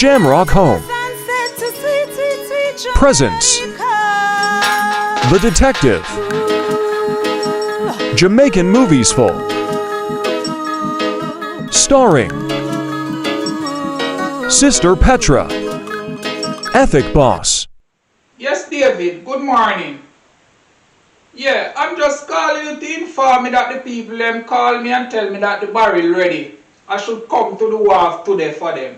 Jamrock Home, Presents, The Detective, Jamaican Movies Full, starring Sister Petra, Ethic Boss. Yes, David, good morning. Yeah, I'm just calling you to inform me that the people them call me and tell me that the barrel ready. I should come to the wharf today for them.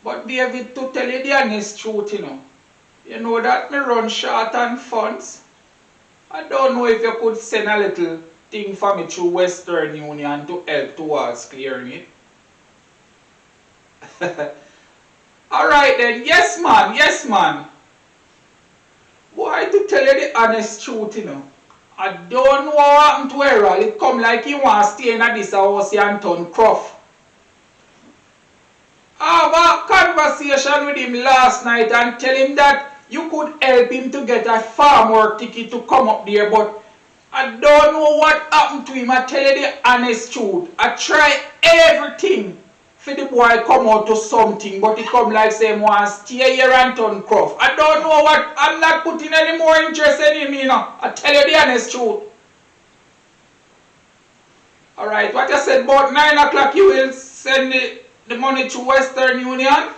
But David, to tell you the honest truth, you know that me run short on funds. I don't know if you could send a little thing for me through Western Union to help towards clearing it. Alright then, yes man. Boy, to tell you the honest truth, I don't know what happened to Errol. It come like he wants to stay in this house and turn Croft. I have a conversation with him last night and tell him that you could help him to get a farm work ticket to come up there, but I don't know what happened to him. I tell you the honest truth. I try everything for the boy come out to something, but it come like say he wants to stay here and turn Croft. I don't know what, I'm not putting any more interest in him, I tell you the honest truth. Alright, what you said about 9 o'clock you will send the money to Western Union?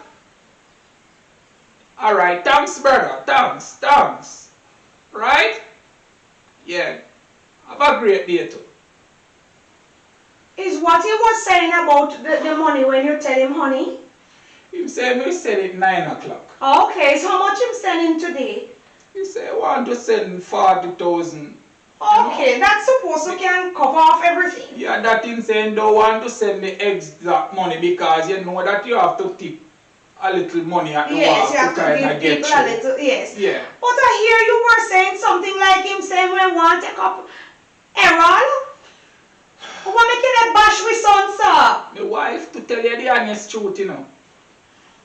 Alright, thanks brother, thanks. Right? Yeah. Have a great day too. Is what he was saying about the money when you tell him, honey? He said we send it 9 o'clock. Okay, so how much him sending today? He said I want to send 40,000. Okay, that's supposed to can cover off everything. Yeah, that him saying don't want to send the exact money because you know that you have to tip a little money at the yes, you have to kind give people a little, yes. Yeah. But I hear you were saying something like him saying we want to take up Errol. What making that bash with son, sir? My wife, to tell you the honest truth,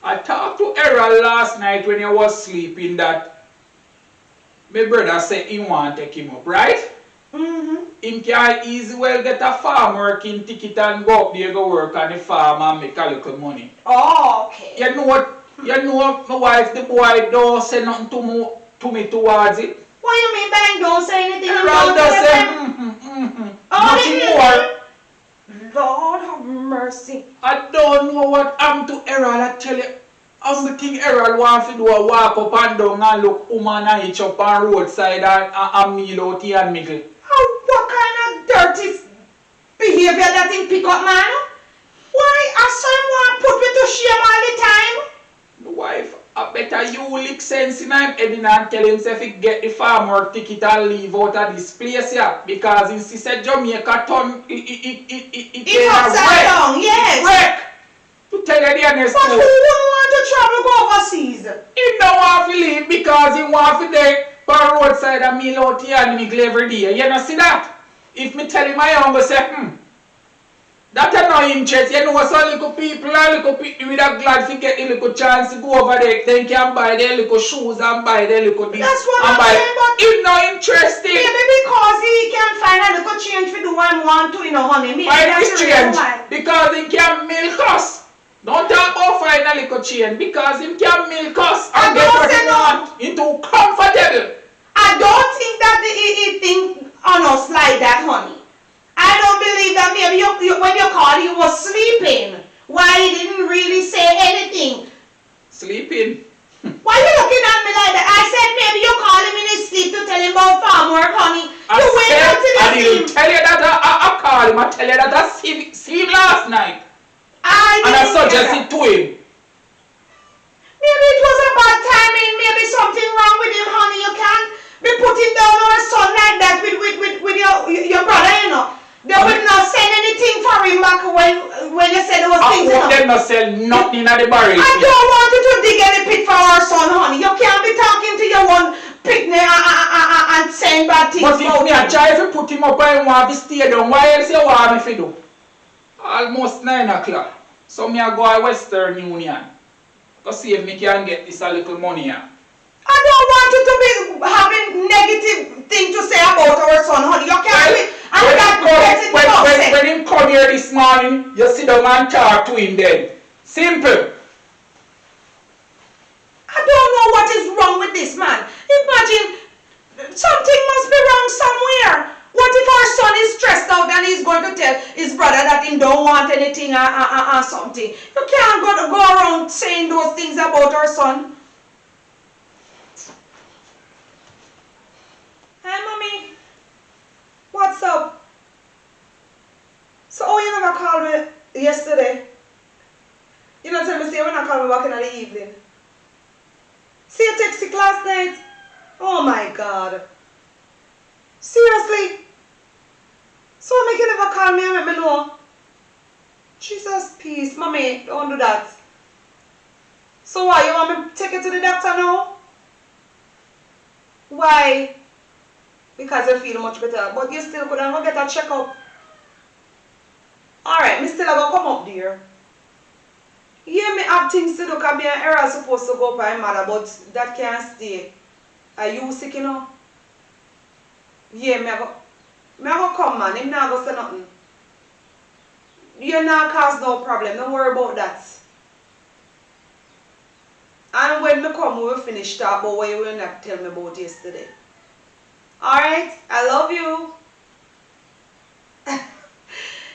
I talked to Errol last night when he was sleeping that my brother said he want to take him up, right? Him can easy well get a farm working ticket and go up there go work on the farm and make a little money. Oh, okay. You know what, my wife, the boy don't say nothing to me towards it. What do you mean by don't say anything? Errol does say nothing more. Lord have mercy. I don't know what happened to Errol, I tell you. I'm think Errol wants to do a walk up and down and look woman and hitch up on roadside and meal out here and middle. What kind of dirty behavior that thing pick up, man? Why a son want put me to shame all the time? My wife, I better you lick sense in him head and tell him if he get the farm work ticket and leave out of this place here. Because he said Jamaica turn It's upside down, yes. Wreck. To tell you the honest truth. But who wouldn't want to travel go overseas? He don't want to leave because he want to take by roadside and meal out here and middle every day. You know see that? If me tell him my uncle say, that is no interest. You know some little people and little people with a glad to get the little chance to go over there. They can buy their little shoes and buy their little this. That's what I'm saying, but it's not interesting. Maybe because he can find a little change to do what he want to, honey. Maybe why that's is change? Because he can milk us. Don't talk about find a little change because he can milk us and get what he want into comfortable. I don't think that he think on us like that, honey. I don't believe that maybe when you called he was sleeping. Why he didn't really say anything? Sleeping? Why are you looking at me like that? I said maybe you called him in his sleep to tell him about farm work, honey. I didn't tell you that I called him. I tell you that I see him last night. And I suggested to him. Maybe it was a bad timing. Maybe something wrong with him, honey. You can't be putting down our son like that with your brother, They would not send anything for him back when you said there was things. I would not sell nothing at the barrel. I don't want you to dig any pit for our son, honey. You can't be talking to your one picnic and saying bad things. But if me I try to put him up and want to stay down, why else you want me to do? Almost 9 o'clock. So me I go to Western Union to see if me can get this a little money here. I don't want you to be having negative thing to say about our son, honey. You can't be. When him come here this morning, you sit down and talk to him then. Simple. I don't know what is wrong with this man. Imagine, something must be wrong somewhere. What if our son is stressed out and he's going to tell his brother that he don't want anything or something? You can't go around saying those things about our son. Hi, mommy. What's up? So, oh, you never called me yesterday? You don't tell me, say, when I call me back in the evening. See, you texted last night? Oh my God. Seriously? So make you never call me and let me know? Jesus, peace. Mommy, don't do that. So why? You want me to take you to the doctor now? Why? Because you feel much better. But you still couldn't go get a checkup. Alright, me still have to come up there. Yeah, me have things to do because me and Errol supposed to go up my mother, but that can't stay. Are you sick, you know? Yeah, me have to come, man. Him not go say nothing. You not cause no problem. Don't worry about that. And when me come, we will finish talk about what you will not tell me about yesterday. Alright? I love you.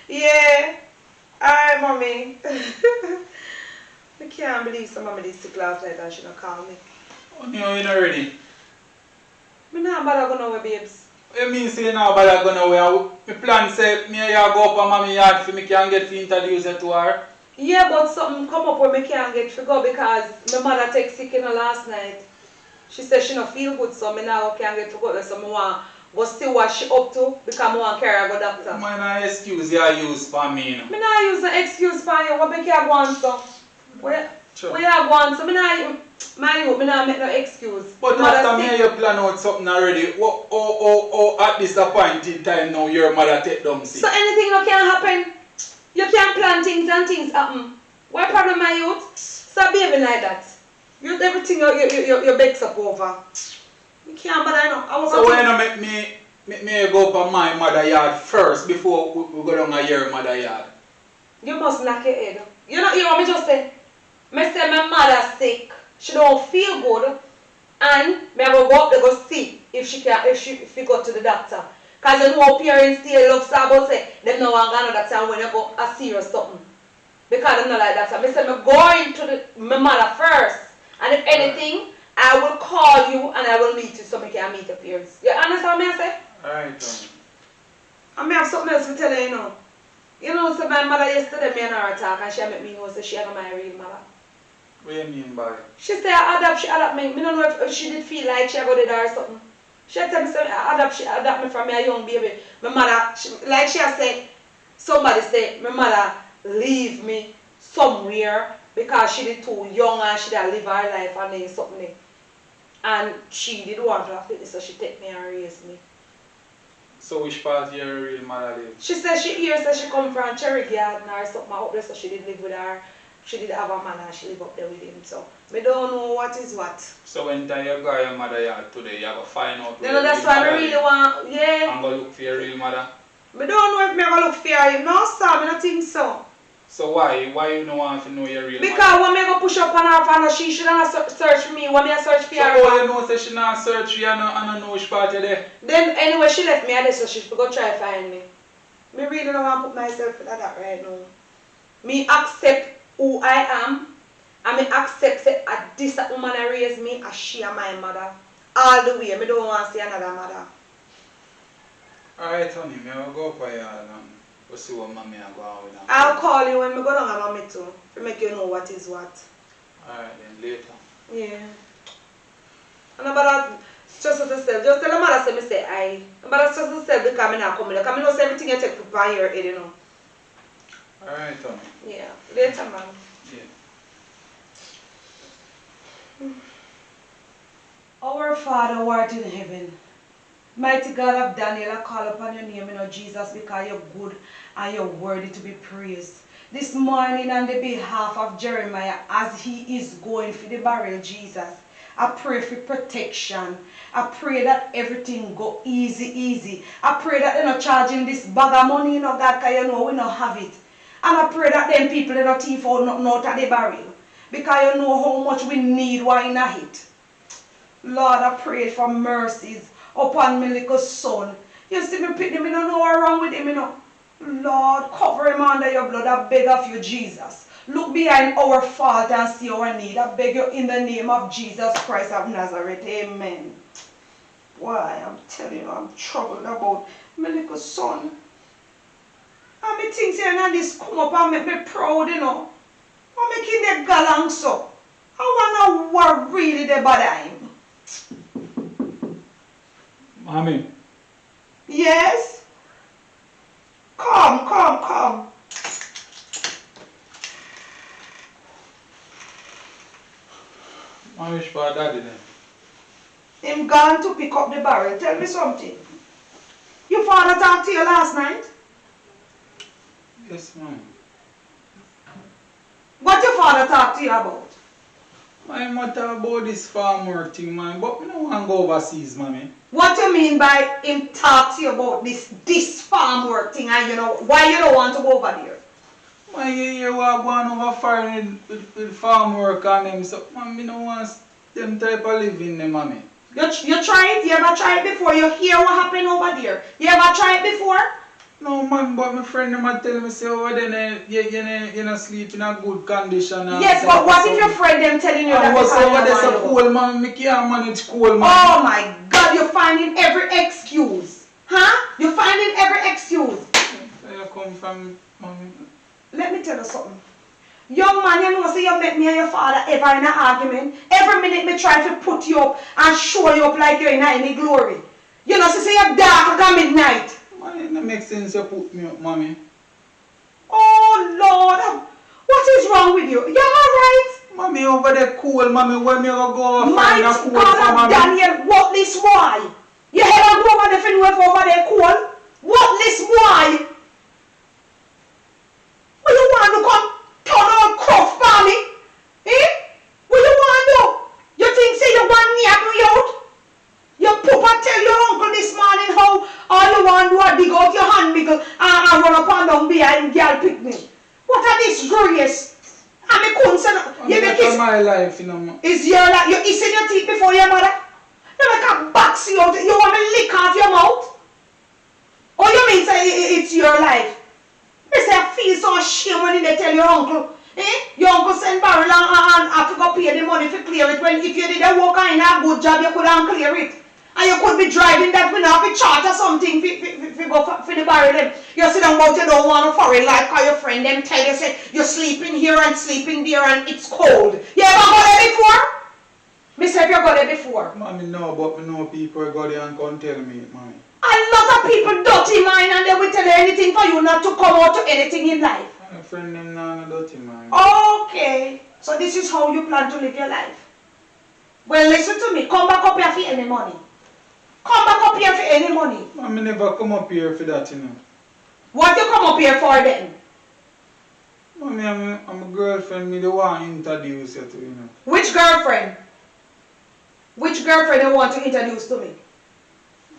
Yeah. Alright, mommy. I can't believe some of me sick last night and she not call me. Oh, you not ready? Me not bother go nowhere, babes. You mean say you not bother go nowhere? My plan say me and you go up on mommy yard so me can get to introduce you to her. Yeah, but something come up where me can't get to go because my mother take sick in her last night. She said she not feel good, so me now can't get to go there. So me want go see what she up to because I want to carry her go doctor. Man, no excuse you use for me. You know. Me not use the excuse for you. What make you go on so? Where you go on so? Me not make no excuse. But after me you plan out something already. Oh, at this appointed time now your mother take them sick. So anything that can happen? You can plan things and things happen. What problem my youth? Stop behaving like that. You everything you begs up over. You can't bother no. So why not make me go up on my mother yard first before we go down to your mother yard? You must knock your head. You know what me just say? Me say my mother sick. She don't feel good. And me go up there go see if she go to the doctor. Because you know parents still love about say them no want to go to the doctor when you go a serious something. Because them not like that. So me say me going to my mother first. And if anything, I will call you and I will meet you so we can meet your parents. You understand what I say? Alright, Tommy. And I have something else to tell you, you know. You know, so my mother yesterday, me and her talk and she make me know that she ain't my real mother. What do you mean by? She said she adopt me. I don't know if she did feel like she go there or something. She tell me she adopt me from me a young baby. My mother, like she said, somebody said, my mother leave me somewhere because she did too young and she did live her life and then something. And she did want to have it, so she take me and raise me. So which part your real mother live? She said she hears that she come from Cherry Garden or something up there, so she did live with her. She did have a man and she live up there with him. So I don't know what is what. So when time you go to your mother yard today, you have to find out where no, that's why I really want, yeah. And go look for your real mother? I don't know if I go look for her. No, sir, I don't think so. So why you don't want to know your real because mother? when I go push up on her for her, she should not search for me. When I search for her. So how you know that she not search for you and I know which part you're there? Then anyway, she left me there so she could go try to find me. I really don't want to put myself in that right now. Me accept who I am. And me accept that this woman I raised me as she and my mother. All the way. I don't want to see another mother. Alright, honey, I will go up here and we'll see what mommy are going with. I'll call you when we go down to mommy too. To make you know what is what. Alright then, later. Yeah. And about stress yourself. Just tell the mother say me say I. About stress yourself because I not coming. Because I know everything you take to buy your head, you know. Alright, honey. Yeah. Later, man. Yeah. Our Father who art in heaven, mighty God of Daniel, I call upon your name, Jesus, because you're good and you're worthy to be praised. This morning on the behalf of Jeremiah, as he is going for the barrel, Jesus, I pray for protection. I pray that everything go easy. I pray that they're not charging this bag of money, God, because you know we don't have it. And I pray that them people that don't thief out nothing out of the barrel. Because you know how much we need wine a hit. Lord, I pray for mercies upon my little son. You see me pick him, I don't know what's wrong with him, you know. Lord, cover him under your blood. I beg of you, Jesus. Look behind our fault and see our need. I beg you in the name of Jesus Christ of Nazareth. Amen. Why, I'm telling you, I'm troubled about my little son. And me think saying this come up and make me proud, you know. I'm making the galang so. I wanna work really the bad him. Mommy. Yes? Come. I wish for daddy then. Him gone to pick up the barrel. Tell me something. Your father talked to you last night? Yes, ma'am. What your father talked to you about? My matter about this farm work thing, man, but I don't want to go overseas, mommy. What you mean by him talk to you about this farm work thing and you know why you don't want to go over there? Man, you hear what going over foreign with farm work and them, so man, I don't want them type of living there, mommy. You try it? You ever try it before? You hear what happened over there? You ever try it before? No, man, but my friend them tell me say over there you not sleep in a good condition. Yes, but what if your friend them telling you that was over there so cold? cold, man, I can't manage cold, man. Oh my God, you're finding every excuse. Huh? You're finding every excuse. Where you come from, mommy? Let me tell you something. Young man, you know, so you met me and your father ever in an argument. Every minute me try to put you up and show you up like you're in any glory. You know, so say you're dark like midnight. Man, it don't make sense you put me up, mommy. Oh Lord, what is wrong with you? You're alright? Mommy over there cool, mommy, when me go over My find a cool God, for mommy? Daniel, what this why? You ever go over there for over there cool? What this why? What you want to come turn on cruff for me? Eh? What you want to do? You think say you want me out? Your papa tell your uncle this morning how all you want to do is dig out your hand because and run up and down behind girl picnic. What a disgrace. And me couldn't say no. You make That's my life, you know. is your life. You hissing your teeth before your mother? You make a box you out. You want me to lick off your mouth? Or you mean say it's your life? Me say I feel so ashamed when they tell your uncle. Your uncle send barrel and have to go pay the money to clear it. When if you did a work and a good job, you could have clear it. And you could be driving that when have to charge or something for go for the barrel them. You sit down about you don't want a foreign life because your friend them tell you say you're sleeping here and sleeping there and it's cold. You ever go there before? Me say you go there before. Mommy, no, but me know people go there and come tell me, mommy. A lot of people dirty mind and they will tell you anything for you not to come out to anything in life. My friend them not dirty mind. Okay, so this is how you plan to live your life. Well, listen to me. Come back up here for any money. Come back up here for any money. Mommy never come up here for that, you know. What you come up here for then? Mommy, I'm a girlfriend. Me the one introduce you to, you know. Which girlfriend? Which girlfriend you want to introduce to me?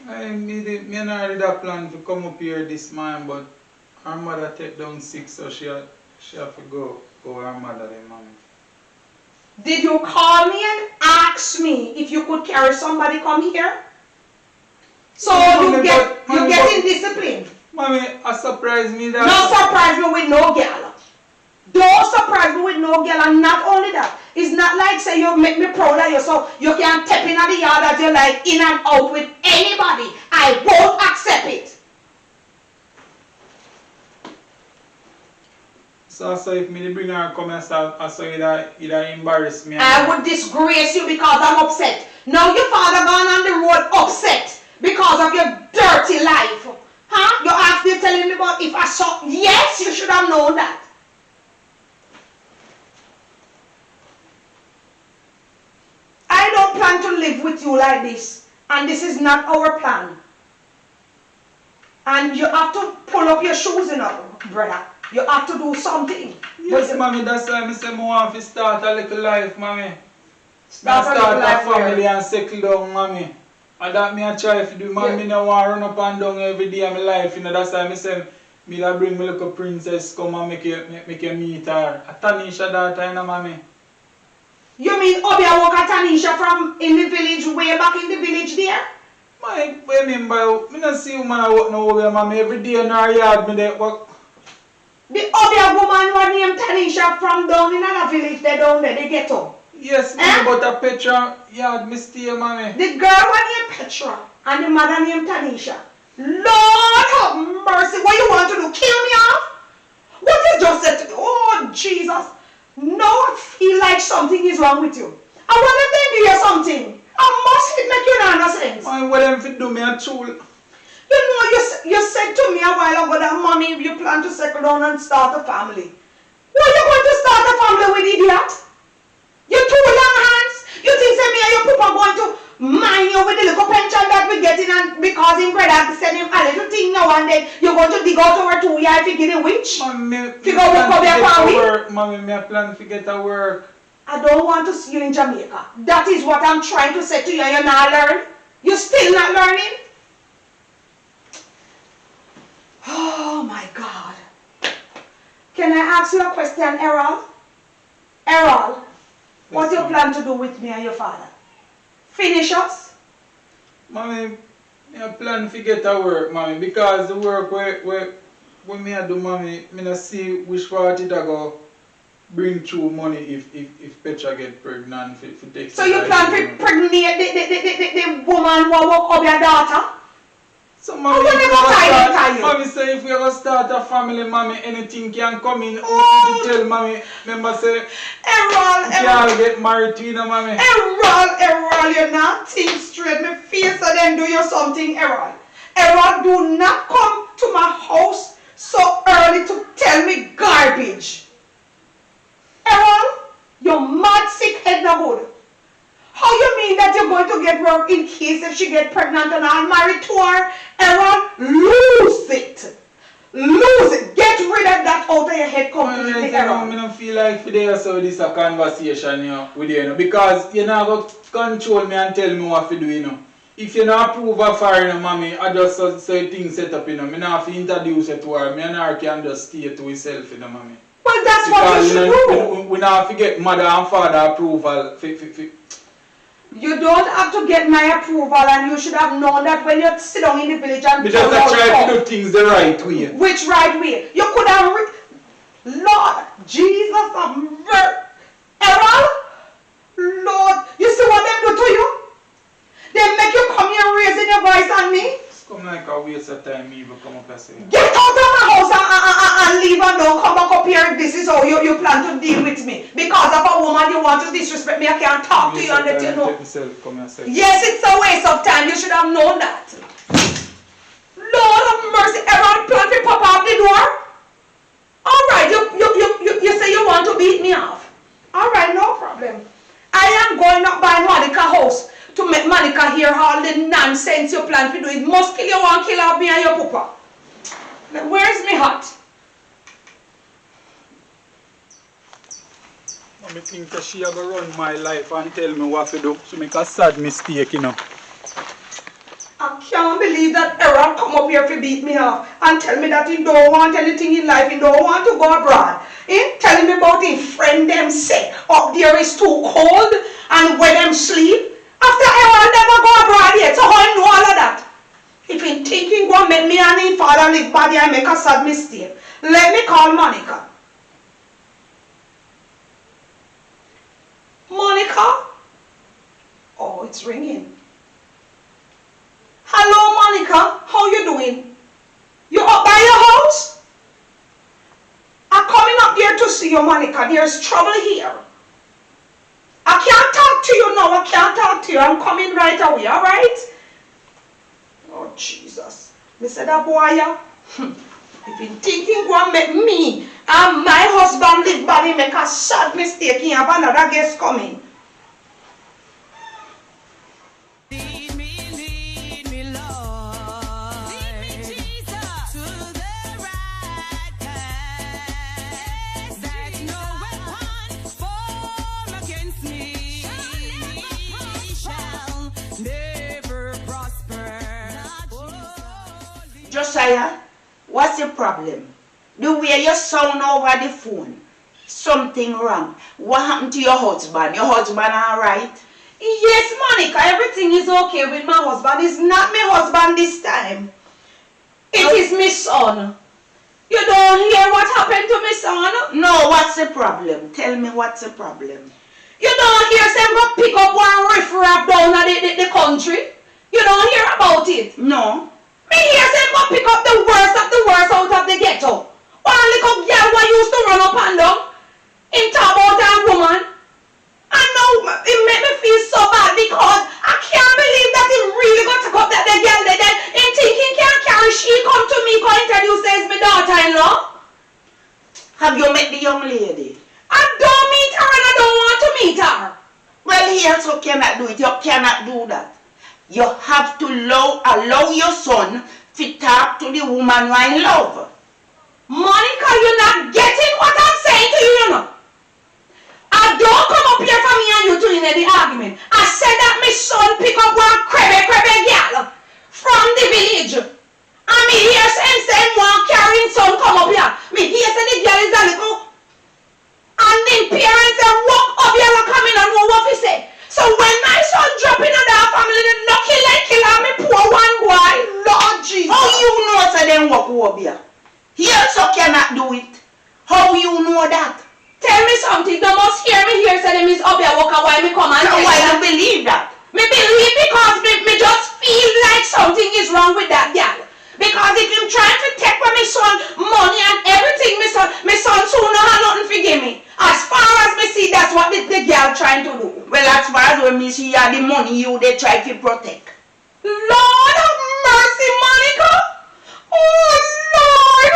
Me not really that plan to come up here this morning, but her mother take down sick, so she have to go her mother then, mommy. Did you call me and ask me if you could carry somebody come here? So Mommy, you get in discipline. Mommy, surprise me that. Don't surprise me with no girl. Don't surprise me with no girl. And not only that, it's not like say you make me proud of you so you can step in at the yard that you like in and out with anybody. I won't accept it. So if me bring her come and start, I saw either embarrass me. I would disgrace you because I'm upset. Now your father gone on the road upset because of your dirty life. Huh? You asked me telling me about if I saw. Yes, you should have known that. I don't plan to live with you like this. And this is not our plan. And you have to pull up your shoes, you know, brother. You have to do something. Yes, mommy, that's why I say I want to start a little life, mommy. Start a family and settle down, mommy. And that me I try to do, mommy. Me no want to run up and down every day of my life, you know. That's why I say Me la bring me little princess come and make you meet her. A Tanisha daughter, you know, mommy. You mean Obia work at Tanisha from in the village, way back in the village there? My, what I mean by, me not see woman I work no over, mommy. Every day in her yard, me there work. The Obia woman was named Tanisha from down in another village, they down there, they ghetto. Yes, mommy, but a Petra yard, me stay, mommy. The girl was named Petra and the mother named Tanisha. Lord have mercy, what you want to do? Kill me off? What is just that? Oh, Jesus. No, I feel like something is wrong with you. I want to tell you something. I must make you understand. Mommy, what them fit do me a tool? You know, you said to me a while ago that mommy, you plan to settle down and start a family. What are you going to start a family with, idiot? You two long hands. You think say me and your papa going to mind you with the little pension that we getting, and because him brother send him a little thing now and then you're going to dig out over 2 years if you get a witch? Mommy, Figure out what come work. Mommy, me a plan to get a work. I don't want to see you in Jamaica. That is what I'm trying to say to you, and you're not learning. You're still not learning? Oh my God. Can I ask you a question, Errol? Errol, what do you plan to do with me and your father? Finish us? Mommy, I plan to get a work, mommy, because the work where me I do, mommy, me not see which part it a go bring through money if Petra get pregnant for take. So you plan to impregnate the woman who walk up your daughter? So mommy, mommy say if we ever start a family, mommy, anything can come in. Oh. To tell mommy, remember say, Errol, we all get married to you, know, mommy. Errol, you're not think straight. Me feel so then do you something, Errol. Errol, do not come to my house so early to tell me garbage. Errol, your mad sick head no good. How you mean that you're going to get work in case if she get pregnant and I'm married to her? Errol, lose it. Lose it. Get rid of that out of your head completely, Errol. I don't feel like today so this a conversation with you, know, because you not go control me and tell me what to do, you know. If you not approve of her, you know, mommy, I just say things set up, you know. Me not have to introduce it to her. Me and her can just stay to herself, you know, mommy. Well, that's because what you should do. We not have to get mother and father approval. You don't have to get my approval, and you should have known that when you sit down in the village and because I try to do things the right way. Which right way? You could have Lord Jesus of mercy. Errol, Lord, you see what they do to you? They make you come here raising your voice on me. It's come like a waste of time me even come up and say. Get out of my house and leave and don't come back up here if this is how you plan to deal with me. Because of a woman you want to disrespect me, I can't talk to you and let you know. Yes, it's a waste of time. You should have known that. Lord of mercy, Errol, plan to pop out the door. Alright, you say you want to beat me off. Alright, no problem. I am going up by Monica's house to make Monica hear all the nonsense you plan to do. It must kill you and kill off me and your papa. Now, where's my hat? I think that she will run my life and tell me what to do. She make a sad mistake, you know. I can't believe that Errol come up here to beat me off and tell me that he don't want anything in life, he don't want to go abroad. He telling me about his friend them say up there is too cold and where them sleep. After Errol never go abroad yet, so how I know all of that? If he thinking go make me and his father live body and make a sad mistake, let me call Monica. Monica? Oh, it's ringing. Hello, Monica. How you doing? You up by your house? I'm coming up there to see you, Monica. There's trouble here. I can't talk to you now. I can't talk to you. I'm coming right away, all right? Oh, Jesus. Me said that boy, if you thinking go and make me and my husband live body make a sad mistake, he have another guest coming. Josiah, What's the problem? The way you sound over the phone. Something wrong. What happened to your husband? Your husband alright? Yes, Monica, everything is okay with my husband. It's not my husband this time. It is my son. You don't hear what happened to my son? No, what's the problem? Tell me what's the problem. You don't hear them go pick up one riffraff down at the country? You don't hear about it? No. Me hear them go pick up the worst of the worst out of the ghetto. One little girl who used to run up and down. In talk about a woman. And now it make me feel so bad because I can't believe that he really got to cut that the girl that him thinking can't carry she come to me, come introduce her as my daughter-in-law. Have you met the young lady? I don't meet her and I don't want to meet her. Well, he also cannot do it. You cannot do that. You have to allow your son to talk to the woman who I love. Monica, you're not getting what I'm saying to you, you know. I don't come up here for me and you to in the argument. I said that my son pick up one crabby girl from the village. And me hear him saying one carrying son come up here. Me hear say the girl is a little. And then parents say walk up here and come in and know what he say. So when my son drop in on that family, the lucky like kill me poor one boy. Lord Jesus. How you know say them walk over here? He also cannot do it. How you know that? Tell me something. They must hear me here say them is up here walk away me come and so tell why you. you believe that? Me believe because me just feel like something is wrong with that girl. Because if him trying to take from my son money and everything, my son soon don't have nothing to give me. As far as me see, that's what the girl trying to do. Well, as far as when me see the money you they try to protect. Lord have mercy, Monica. Oh Lord,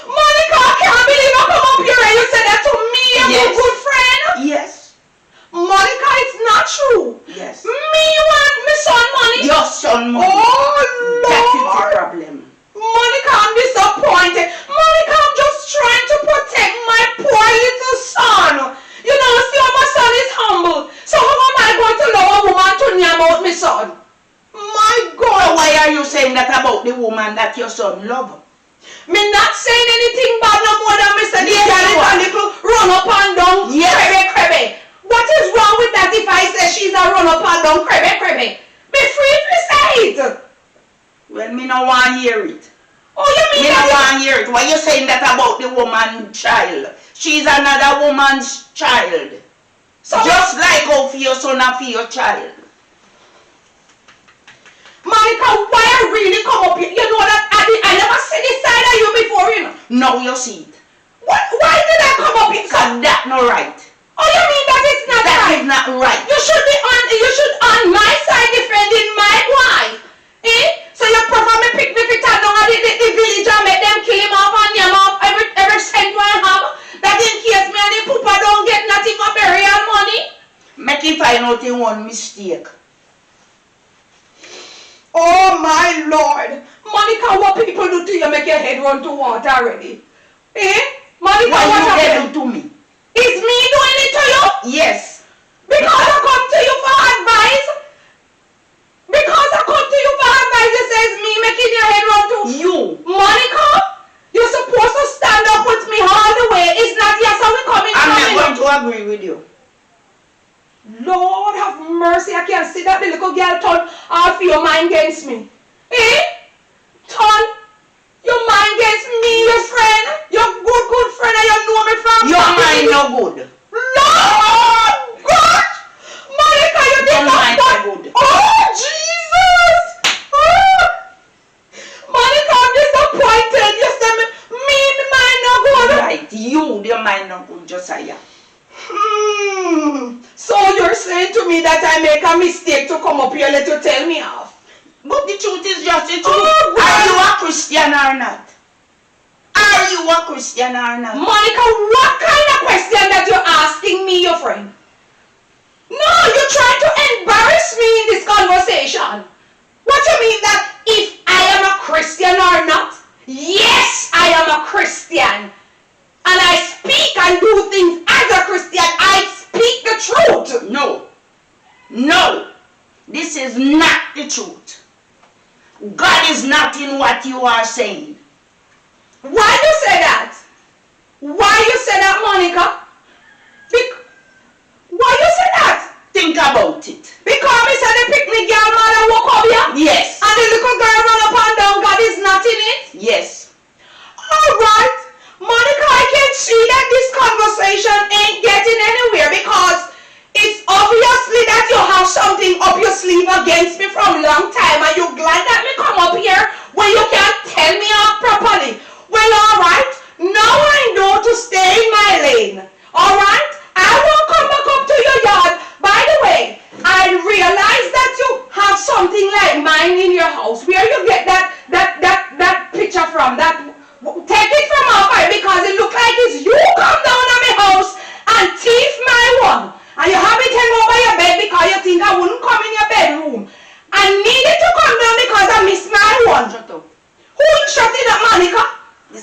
Monica, I can't believe I come up here and you said that to me, a Yes. good friend. Yes. Monica, it's not true. Yes. Me want my son money. Your son money. Oh Lord. That is the problem. Monica, I'm disappointed. Monica, I'm just trying to protect my poor little son. You know, see how my son is humble. So how am I going to allow a woman to name out my son? My God. So why are you saying that about the woman that your son love? Me not saying anything bad no more than me say this Yes, girl you is a are. little run up and down, Yes. crabby. What is wrong with that if I say she's a run up and down, crabby? Be free to say it. Well, me no want hear it. Oh, you mean Me no that? want hear it. Why you saying that about the woman child? She's another woman's child. So Just like how for your son and for your child. Monica, why I really come up here? You know that I never see this side of you before, you know. Now you see it. Why did I come up here? Cause that no right. Oh, you mean that it's not That right? is not right. You should on my side defending my wife. Eh? So you prefer me pick me down at the village and make them kill him off and name off every cent I have. That in case me and the poopa don't get nothing for burial money. Make him find out in one mistake. Oh my Lord. Monica, what people do to you make your head run to water already? Eh? Monica, What what you happened? do to me? Is me doing it to you? Yes. Because I come to you for advice? Because I come to you for advice, it says me making your head run to You. Monica, you're supposed to stand up with me all the way. It's not yes, how we coming I'm not going coming. to agree with you. Lord have mercy, I can't see that the little girl turn off your mind against me. Eh? Turn your mind against me, your friend. Your good friend and you know me from Your family. mind no good. Lord God! Monica, you did Your not mind but- no good. Oh, Jesus! Ah! Monica, I'm disappointed. You said me mind no good. Right. You, your mind no good, Josiah. So you're saying to me that I make a mistake to come up here let you tell me off? But the truth is just the truth. Oh, God. Are you a Christian or not? Are you a Christian or not? Monica, what kind of question that you're asking me, your friend? No, you're trying to embarrass me in this conversation. What you mean that if I am a Christian or not? Yes, I am a Christian. And I speak and do things as a Christian. I speak the truth. No. No. This is not the truth. God is not in what you are saying. Why you say that? Why you say that, Monica? Why you say that? Think about it. Because me said the picnic girl mother woke up here? Yes. And the little girl run up and down, God is not in it? Yes. Alright. Monica, I can see that this conversation ain't getting anywhere because it's obviously that you have something up your sleeve against me from a long time and you're glad that me come up here when you can't tell me out properly. Well, alright. Now I know to stay in my lane. Alright? I won't come back up to your yard. By the way, I realize that you have something like mine in your house. Where you get that picture from? Take it from off her because it look like it's you come down to my house and thief my one. And you have it hang over your bed because you think I wouldn't come in your bedroom. I needed to come down because I missed my one. Shut up. Who shut it up, Monica?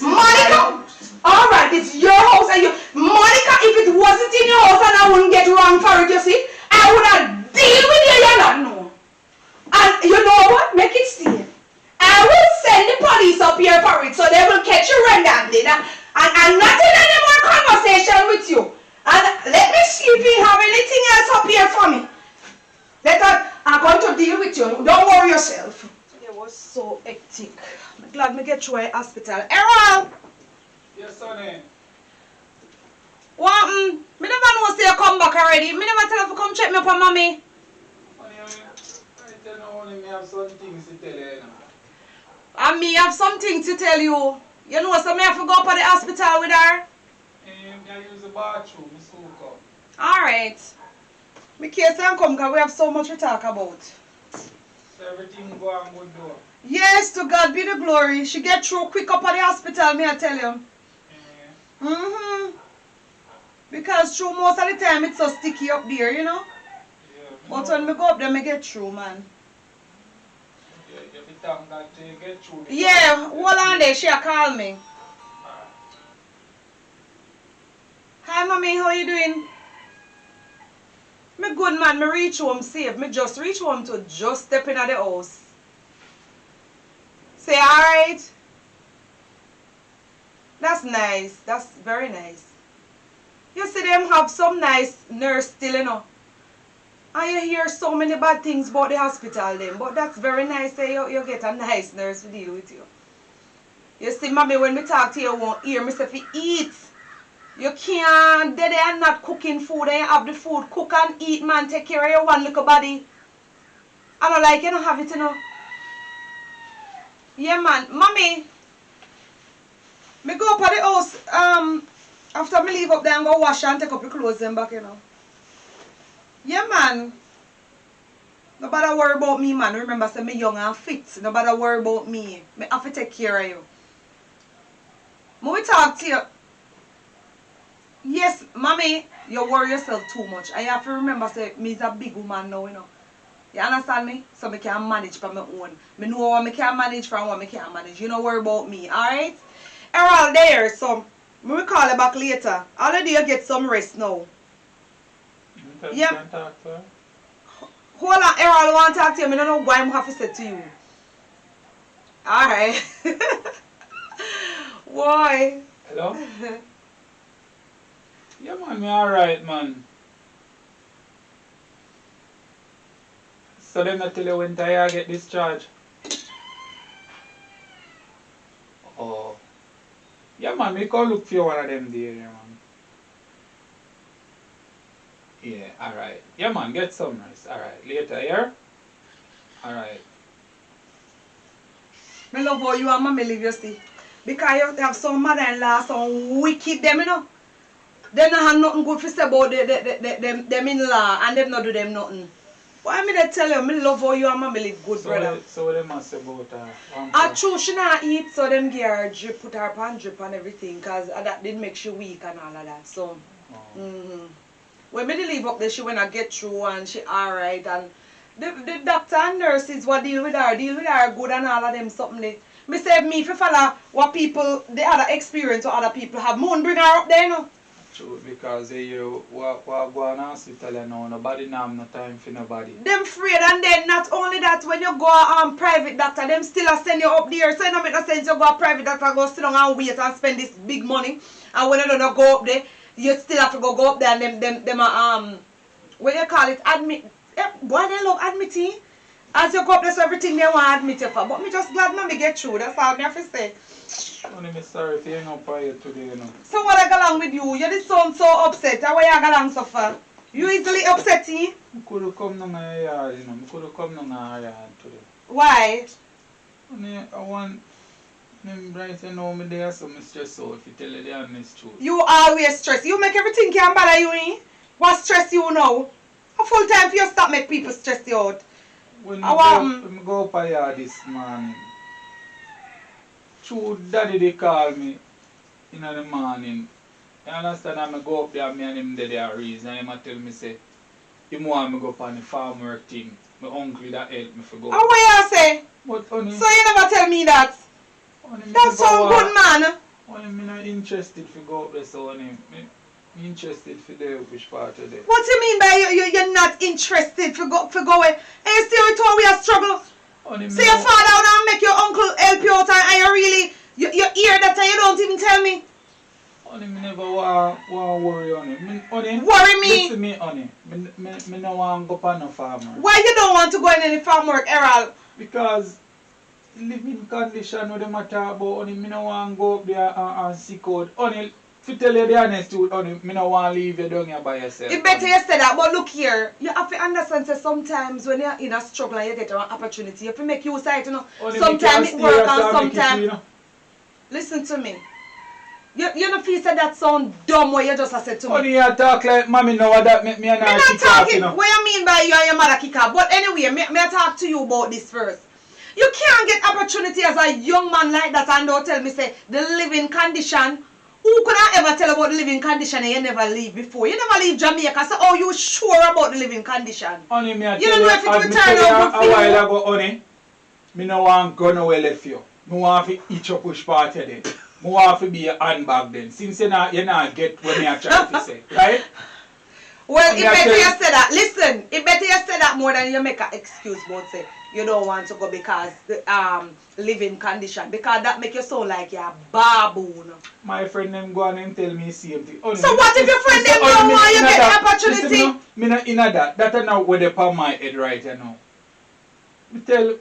Monica? Alright, it's your house and you... Monica, if it wasn't in your house and I wouldn't get wrong for it, you see, I would have deal with you, you not know. And you know what? Make it stay. I will send the police up here for it so they will catch you red-handed and not in any more conversation with you. And let me see if you have anything else up here for me. I'm going to deal with you. Don't worry yourself. It was so hectic. I'm glad me get through a hospital. Errol! Yes, sonny. What? Me never know say you come back already. Me never tell you to come check me up on mommy. Honey, I tell you only me have some things to tell you. And me have something to tell you. You know, so me have to go up to the hospital with her. I use the bathroom, so come. Alright. Me case and come because we have so much to talk about. So everything go on good though. Yes, to God be the glory. She get through quick up at the hospital, me I tell you. Because through most of the time it's so sticky up there, you know. Yeah, But when me go up there, me get through, man. Yeah, you be thank God to get through. Yeah, hold on there, she a call me. Hi mommy, how you doing? Me good man, me reach home safe. Me just reach home to just step in at the house. Say alright. That's nice. That's very nice. You see them have some nice nurse still, you know. And you hear so many bad things about the hospital them. But that's very nice that you get a nice nurse to deal with you. You see, mommy, when me talk to you, you won't hear me say fi eat. You can't, they are not cooking food, they have the food, cook and eat, man, take care of your one little body. I don't like you don't have it, you know. Yeah, man, mommy, me go up at the house, after me leave up there and go wash and take up the clothes them back, you know. Yeah, man. Nobody worry about me, man. Remember, say me young and fit. Nobody worry about me. Me have to take care of you. When we talk to you, yes, mommy, you worry yourself too much. I have to remember, say, me is a big woman now, you know. You understand me? So me can manage for my own. Me know what me can manage from what me can't manage. You don't worry about me, alright? Errol there, so me will call you back later. Already you get some rest now. Yep. Hold on, Errol, I want to talk to you. I don't know why I have to say to you. Alright. Why? Hello? Yeah, man, me alright, man. So them not tell you when I get discharged? Oh. Yeah, man, me go look for you one of them there, man. Yeah, alright. Yeah, man, get some rest. Alright, later, yeah? Alright. I love how you and mommy live, you see. Because you have some mother-in-law, some wicked them, you know. They don't have nothing good to say about them in-law and them not do them nothing. But I mean, I tell you, I love how you and mommy live good, brother. So what they must say about I true, she not eat, so them give her drip, put her pan drip and everything, because that did make she weak and all of that. So, when me leave up there, she when I get through and she alright. And the doctor and nurses what deal with her good and all of them something. Me say me if you follow what people, the other experience what other people have. Moon bring her up there, you know. True, because you walk go on hospital and now nobody now have no time for nobody. Them afraid, and then not only that, when you go private doctor, them still a send you up there. So it don't make no sense you go a private doctor, go sit down and wait and spend this big money. And when you don't go up there, you still have to go up there and them what you call it, admit. Boy, they love admitting. As you go up there, so everything they want to admit you for. But me just glad me get through. That's all I have to say. I'm sorry if you hang up on you today, you know. So what I go along with you? You just sound so upset. How you go along so far? You easily upset, eh? I could have come to my yard, you know. I could have come to my yard today. Why? I want them right you know me there, so I'm stressed out if you tell you the honest truth. You always stress. You make everything can bother you, eh? What stress you now? A full time for you stop make people stress you out. When I go up a yard this morning, true daddy they call me in the morning. You understand? I go up there, me and him there reason, and him tell me say, him want me go up on the farm work thing. My uncle that help me for go. And what you say? But honey, so you never tell me that? Honey, That's so good, man. Honey, me not interested for go up there, so honey, me interested for the which part of there. What you mean by you're not interested for going? And you still told we are struggle. Honey, So you fall down and make your uncle help you out and you really, you hear that and you don't even tell me? Honey, me never want worry, honey. Honey. Worry me? Listen me, honey. Me no want go up on no farm work. Why you don't want to go in any farm work, Errol? Because living condition with them a talk about, honey, me no want go up there and seek out. Honey, to tell you the honest truth, honey, me no want leave you down here by yourself. It's better you say that, but look here, you have to understand that sometimes when you're in a struggle and you get an opportunity, you have to make use of it, you know. Honey, Sometimes it works and sometimes... you know? Listen to me. You don't feel that sound dumb what you just said to me. Honey, you talk like mommy now that make me and I'm her not kick off, talking, you know. what you mean by you and your mother kick off? But anyway, me talk to you about this first. You can't get opportunity as a young man like that and don't tell me, say, the living condition. Who could I ever tell about the living condition and you never leave before? You never leave Jamaica, so oh, you sure about the living condition? Honey, me I You tell don't know if it will turn out good a for while you. ago, honey, me no want go nowhere left you. Me want to eat your push party then. Me want to be a handbag then. Since you not get what me I try to say, right? Well, it Me I better tell you you- say that. Listen, it better you say that more than you make an excuse about say you don't want to go because the living condition. Because that make you sound like you're a baboon. My friend them go on and tell me same thing. Honey, So what if your friend them don't want you get the opportunity? Me not in that. That is not where they put my head right now. Me tell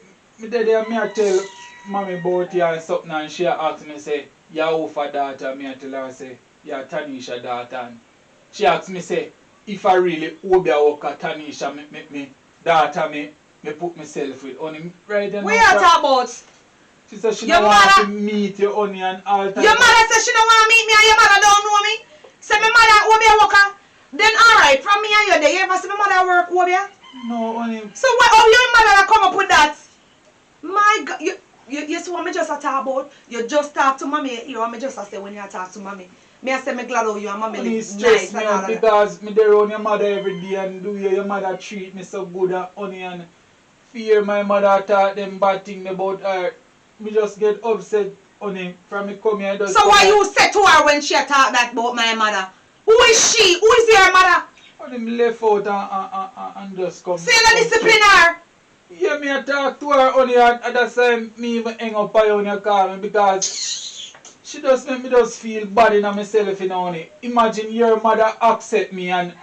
mommy about you and something and she asked me say, you who for daughter? Me I tell her say, you're Tanisha daughter. And she asked me say, if I really owe be a work at Tanisha, me daughter me put myself with. Only right now. What you talk about? She said she Your don't want mother- to meet you honey and all time. Your mother says she don't want to meet me and your mother don't know me. Say my mother will be a worker. Then alright, from me and you there, you ever see my mother work over here? No, honey. So what how your mother come up with that? My God, you see what me just talk about? You just talk to mommy, you know what me just say when you talk to mommy. Me I say me glad how you and mommy Honey, live stress nice me and all out of that. because me there around your mother every day and do your mother treat me so good and honey and fear my mother talk them bad thing about her. Me just get upset, honey, from me come here. So why you say to her when she talk that about my mother? Who is she? Who is your mother? Honey, me left out and just come. Say you discipline her. Yeah, me a talk to her, honey, and that's why me even hang up on you when you call me because she just make me just feel bad in myself, you know, honey. Imagine your mother accept me and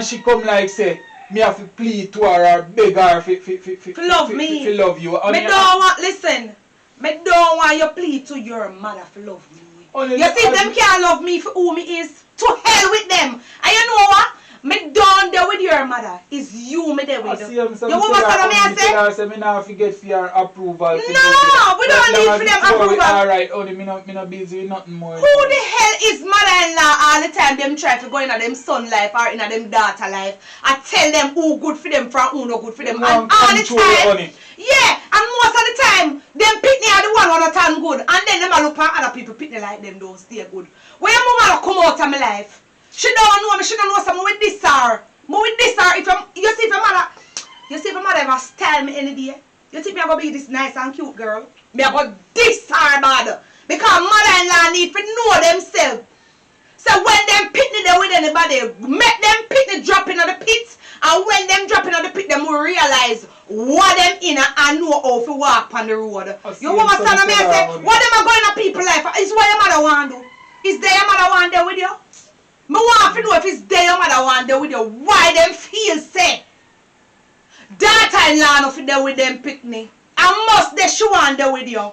she come like say, me have to plead to her or beg her To love me. to love you. Me don't want, listen, me don't want you plead to your mother for love me. Honey, You see, them can't love me for who me is. To hell with them. And you know what? Me done there with your mother. It's you me there I with. see You him some understand what I say? I say me now forget for your approval. No, we don't need for them approval. Alright, only me not busy with nothing more. Who the hell is mother-in-law all the time them try to go in them son life or in them daughter life? I tell them who good for them from who no good for them. And all the time, yeah, and most of the time, them pitney are the one who not turn good. And then them a look at other people pitney like them don't stay good. When your mama come out of my life, she don't know me, she don't know something with this her. But with this her, you see if your mother ever style me any day, you think me I gonna be this nice and cute girl? Me I go this her bad. Because mother-in-law need to know themselves. So when them pitney there with anybody, make them pitney drop in the pit. And when them drop in the pit, them will realize what them in and know how to walk on the road. You understand me? I say, what them are going to people life is what your mother want to do. Is there your mother want there with you? Me want to know if it's there your mother want there with you. Why them feel say daughter-in-law no fit there with them pitney. And must they she want there with you.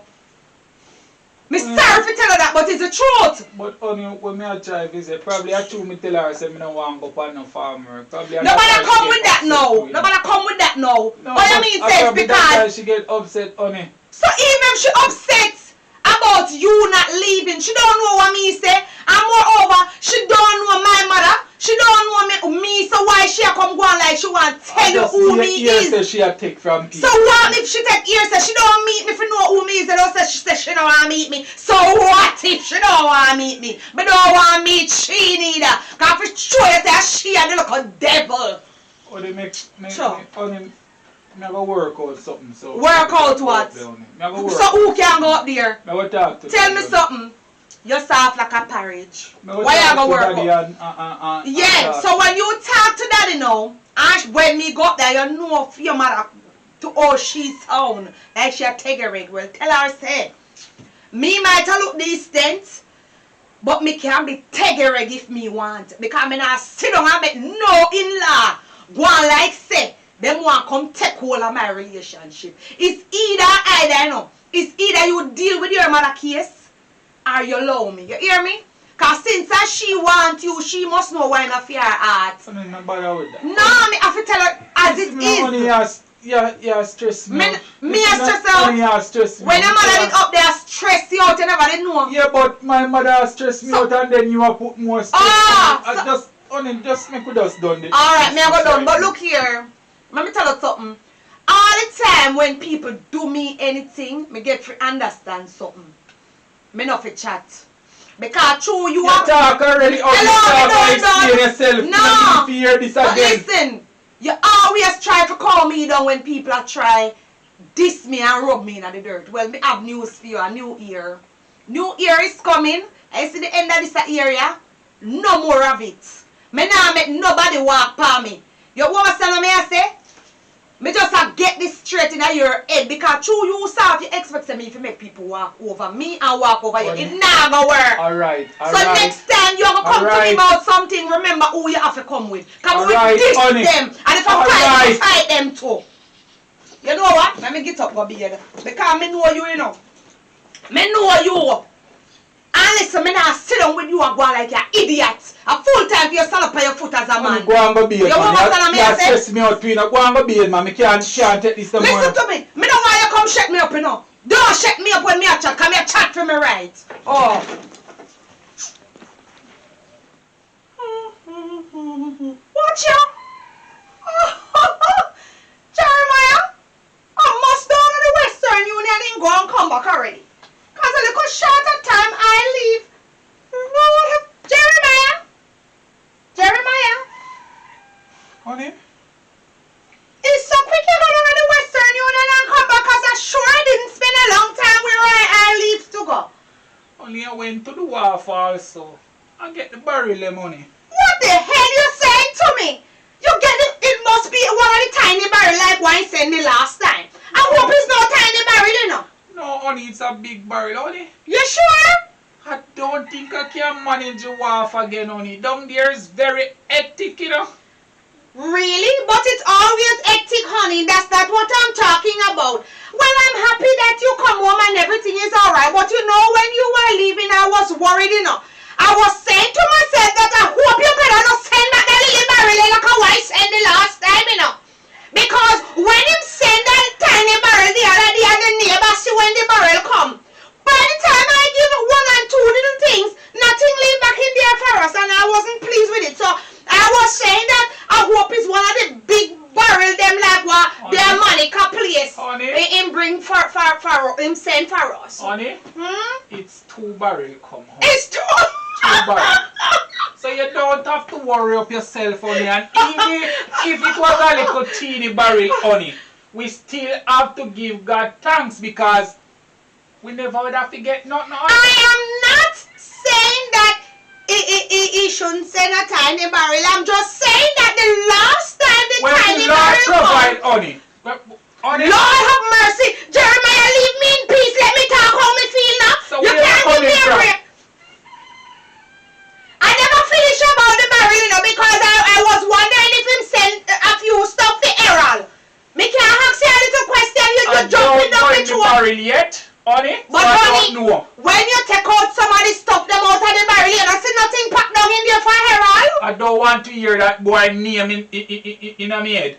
Me sorry for tell her that, but it's the truth. But only when me a try visit, probably I true me tell her say me no want go on no farmer. Probably nobody come with that now. Nobody come with that now. No, what you mean says because she get upset on it. So even if she upset about you not leaving, she don't know what me say. And moreover, she don't know my mother. She don't know me, so why she come go on like she want to tell you who me is? Say she a take from people. So what if she take ear say she don't meet me if you know who me is? And also she say she don't want to meet me. So what if she don't want to meet me? But don't want to meet she neither. Because if she show you that she a little devil. Or they make only me go work out something. So work out what? So who can go up there? Me talk to tell me something. You're soft like a porridge. Why you gonna work out? Yeah, so when you talk to daddy now, and when me go up there, you know your mother to all she sound like she a rig. Well, tell her say, me might look distant, but me can be rig if me want. Because me not sit down and make no in-law go on like say, them want come take hold of my relationship. It's either, you know, it's either you deal with your mother case, or you allow me. You hear me? Because since she want you, she must know why not fear her heart. I mean, no bother with that. No, me have to tell her as it is. Yeah, stress me out. Me stress out? When your mother is up there stress you out, you never did know. Yeah, but my mother stress me out and then you have put more stress on me. Just make we just done this. Alright, me I go done. But look here. Let me tell you something. All the time when people do me anything, me get to understand something. Me not fi chat. Because true you are talk already out yourself. No. Fear this but again. Listen, you always try to call me down when people are try diss me and rub me in the dirt. Well, me have news for you, a new year. New year is coming. I see the end of this area. No more of it. Me not make nobody walk by me. You understand what I say? Me just get this straight in your head because true you start you expect me to make people walk over me and walk over you. It not gonna work. Alright. So next time you're gonna come to me about something, remember who you have to come with. Come with this them. And if I fight them too. You know what? Let me get up, go be here. Because me know you know. Me know you. And listen, me not sit down with you and go like an idiot. A full time for you stand up on your foot as a man. Go and go be it, man. You stress me out, Pina. Go and go be it, man. Me can't take this no more. Listen to me. Me don't want you come shut me up, you know. Don't shut me up when me a chat. Come here chat for me right. Oh. Watch ya. Jeremiah. I must down to the Western Union and go and come back already. Because a little shorter time I leave. Lord, Jeremiah. Jeremiah. Honey? It's so quick you go down to the Western Union and come back because I sure didn't spend a long time where I leave to go. Only I went to the wharf also. I get the barrel of money. What the hell you saying to me? You get it must be one of the tiny barrel like one sent me last time. I hope it's no tiny barrel, you know. No, honey, it's a big barrel, honey. You sure? I don't think I can manage the wharf again, honey. Down there is very hectic, you know. Really? But it's always hectic, honey. That's not what I'm talking about. Well, I'm happy that you come home and everything is alright. But you know, when you were leaving, I was worried, you know. I was saying to myself that I hope you better not send back that little barrel like a wife sent the last time, you know. Because when him send that tiny barrel the other day and the neighbor see when the barrel come, by the time I give one and two little things, nothing leave back in there for us and I wasn't pleased with it. So I was saying that I hope it's one of the big barrel them like what their Monica place. Him bring for him send for us. Honey, it's 2 barrel come home. It's 2 barrel. So you don't have to worry up yourself, honey. And even if it was a little teeny barrel, honey, we still have to give God thanks because we never would have to get nothing. I am not saying that he shouldn't send a tiny barrel. I'm just saying that the last time the When tiny the Lord barrel provide come, honey. Honey. Lord have mercy. Jeremiah, leave me in peace. Let me talk how me feel now. So You where can't the give me honey a from? break. I never finished about the barrel, you know, because I was wondering if him sent a few stuff to Errol. Me can't ask you a little question. You I just jumping don't down know the in the throat. barrel yet, honey. But so I honey, don't know. when you take out some of the stuff them out of the barrel, you don't see nothing packed down in there for Errol. I don't want to hear that boy name in a head.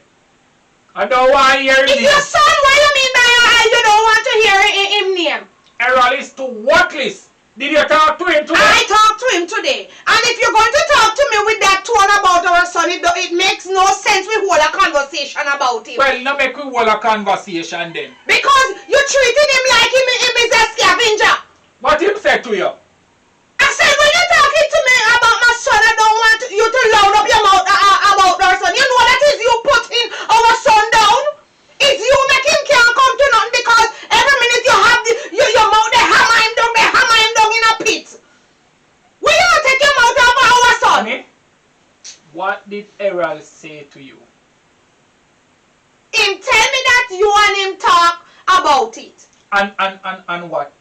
I don't want to hear his It's name. your son. What you mean by you don't want to hear him name? Errol is too worthless. Did you talk to him today? I talked to him today. And if you're going to talk to me with that tone about our son, it makes no sense we hold a conversation about him. Well, now make we hold a conversation then. Because you treated him like him is a scavenger. What him said to you? I said, when you're talking to me about my son, I don't want you to loud up your mouth about our son. You know that is you putting our son down. It's you make him can't come to nothing because every minute you have your mouth, they hammer him down in a pit. Will you not take your mouth off our son? Honey, what did Errol say to you? Him tell me that you and him talk about it. And what?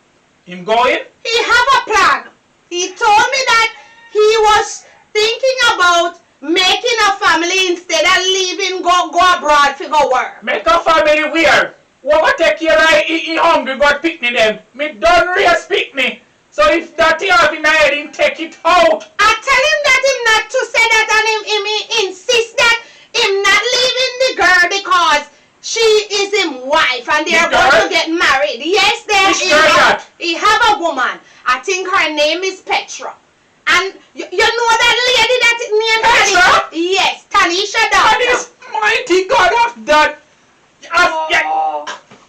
Him going? He have a plan. He told me that he was thinking about making a family instead of leaving, go abroad for go work. Make a family weird. What go take care of he hungry, go picnic them. Me done raise picnic. So if that he have in the head, him take it out. I tell him that him not to say that and him insist that him not leaving the girl because she is him wife and they The are going girl? to get married. Yes, Which girl that? he have a woman. I think her name is Petra. And you know that lady that named Petra? Tanisha? Yes, Tanisha And daughter. this mighty God of that.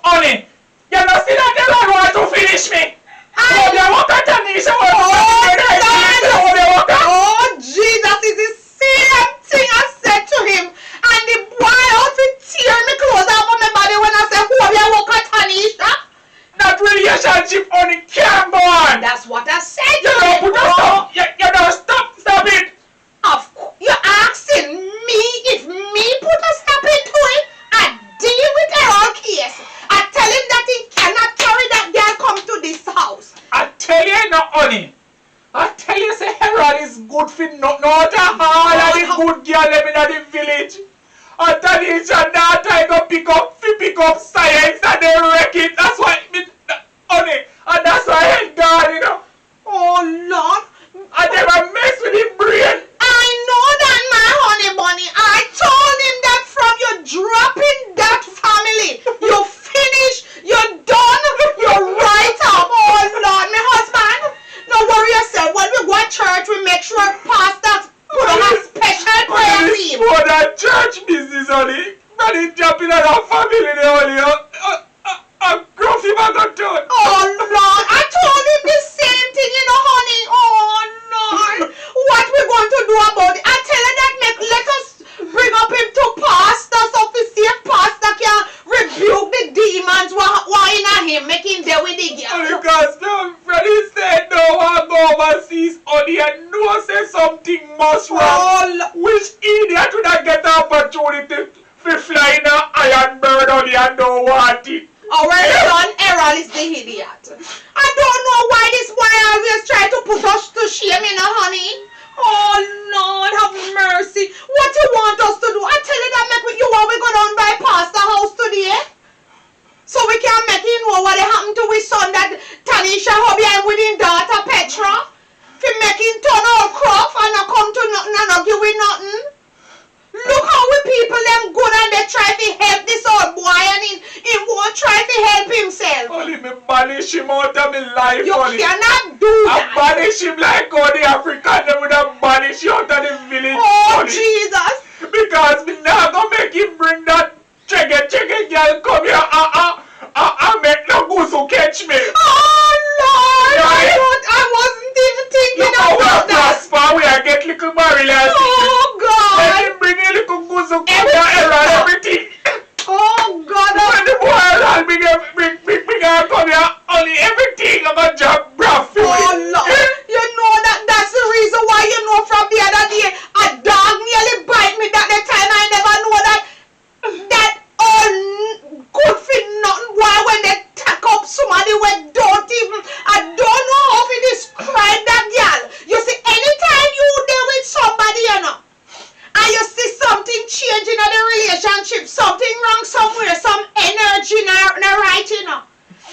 Honey, you know see that the Lord want to finish me. Oh, you walk at Tanisha. Oh, Jesus, is the same thing I said to him. And the boy out to tear me clothes off of my body when I said, who have you walk at Tanisha? That relationship only can't go on. That's what I said You to don't him. put a stop. You don't stop it. Of course, you're asking me if me put a stop into it. I deal with Errol case. I tell him that he cannot carry that girl come to this house. I tell you no, honey. I tell you, say Errol is good for not all of the good girl them in the village. And Tanisha daughter I go pick up science and they wreck it. That's why honey, and that's why I hate God, you know. Oh, Lord. I never mess with his brain. I know that, my honey bunny. I told him that from you dropping that family, you finish, you're done, you're right up. Oh, Lord, my husband. Don't worry yourself. When we go to church, we make sure pastors put on a special prayer team. For that church business, honey. But he jumping on our family, honey. I'm grumpy, I got to it. Oh, Lord. I told him the same thing, you know, honey. Oh, Lord. What we going to do about it? I tell her that let us bring up him to pastor so to see if pastor can rebuke the demons why in him making there with the girl. Because no, Freddie said no one go overseas, honey, and no say something must wrong. Oh, Which idiot would not get the opportunity to fly in an iron bird, honey, and don't want it? our son Errol is the idiot. I don't know why this boy always try to put us to shame, you know, honey. Oh, Lord, have mercy. What you want us to do? I tell you that make you want we go down by pastor house today. So we can make him know what happened to his son that Tanisha hubby and with his daughter Petra. Fi make him turn out crop and not come to nothing and not give we nothing. Look how we people them good and they try to help this old boy and he won't try to help himself. Only me banish him out of my life, You honey. cannot do I that. banish him like all the African them would have banished you out of the village, Oh, honey. Jesus. Because me not gonna make him bring that chugga girl come here and make no goose who catch me. Oh, Lord. Right? I wasn't even thinking Look how we are about that. prosper, we are get little barrel and Oh, God. let him bring a little goose who come here and everything. Oh, God. When the boy will bring her come here, only everything I'm a job bruv. Oh, Lord. You know that's the reason why you in the relationship, something wrong somewhere, some energy not right, you know.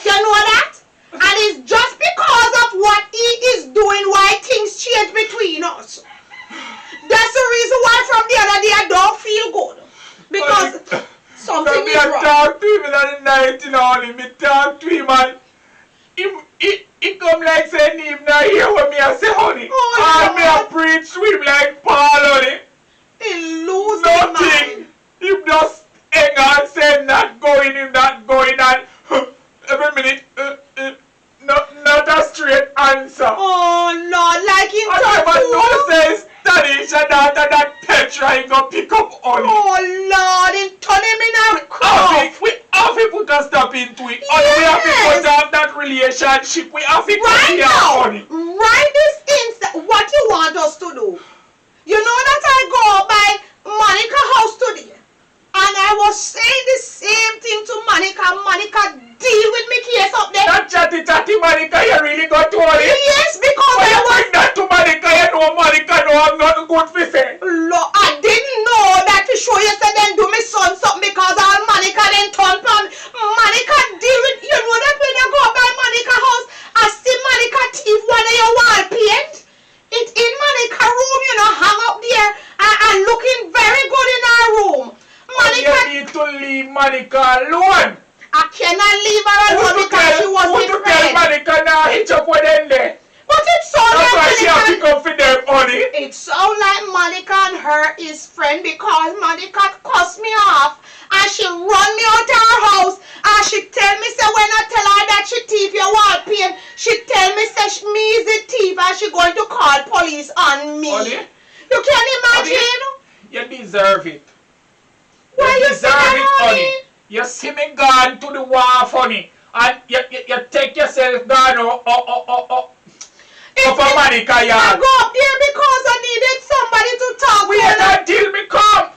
You know that? And it's just because of what he is doing why things change between us. That's the reason why from the other day I don't feel good. Because something is wrong. I talk to him in the night, you know, and me talk to him and he come like saying him not hear what me I say, honey. And me I preach to him like Paul, honey. He lose his mind. Him just hang on saying not going, him not going, and every minute not a straight answer. Oh Lord, like him I never know says Tanisha daughter that Petra he go pick up honey. Oh Lord, and turn him in a cross. We have to put a stop into it. Yes. We have to put up that relationship. We have to Right now, honey. right this instant, what you want us to do? You know that I go by Monica house today, and I was saying the same thing to Monica. Monica, deal with me case up there. That chatty Monica, you really got to worry. Yes, because When I you was. bring that to Monica, you know Monica know I'm not good for say. Lord, I didn't know that to show you said then do me son something because all Monica then turn from Monica deal with. You know that when you go by Monica house, I see Monica thief one of your wall paint. It's in Monica room, you know, hang up there and looking very good in our room. Monica, You need to leave Monica alone. I cannot leave her alone because she was Who with to tell friend. Monica now hitch up with them there? But it sounds That's why like she have to Monica. come for them, honey. It sounds like Monica and her is friend because Monica cussed me off and she run me out of her house and she tell me say when I tell her that she thief your wall paint, she tell me say me is the thief and she going to call police on me. Honey? You can imagine? You deserve it. Why you say deserve that, it, honey? You see me gone to the wharf, honey. And you take yourself gone up a Monica I yard. go up there because I needed somebody to talk Wait to. until me come.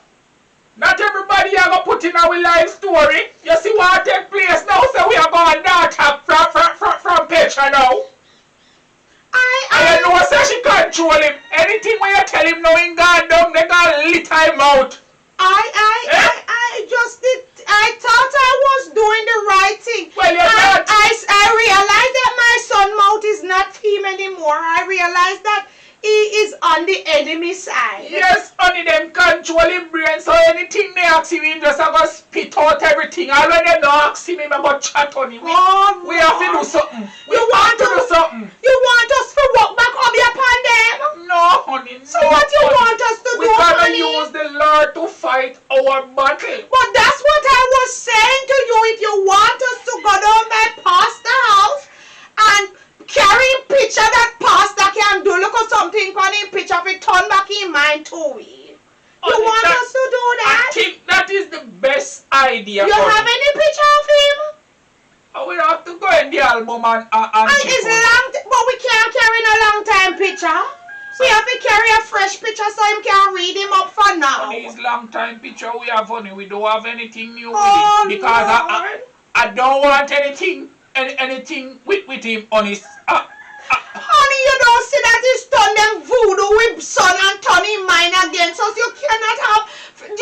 Not everybody are going to put in our life story. You see what take place now? So we are going to talk from Petra now. And you know say she control him. Anything when you tell him now in God down, they got lit him out. I just did. I thought I was doing the right thing. Well, you're not. I realized that my son mouth is not him anymore. I realized that he is on the enemy side. Yes, honey, them control him brain, so anything they ask him, he just have to spit out everything. And when they don't ask him about chat on him, we have to do something. We want to do something. You want us to walk back up upon them? No, honey, So what you want us to we do, gotta honey? use the Lord to fight our battle. But that's what I was saying to you. If you want us to go down by pastor house and carry picture that pastor can do, look at something on him picture if it turn back in mind to we. You Honey, want us to do I that? think that is the best idea. You honey. have any picture of him? I will have to go in the album and And check it's on it. long, but we can't carry no long time picture. We have to carry a fresh picture so him can read him up for now. On his long time picture we have honey, we don't have anything new Oh, with it. Because Lord. I don't want anything with him honest. Honey, you don't see that he's turn them voodoo with son and turn him mine against us. You cannot have. Me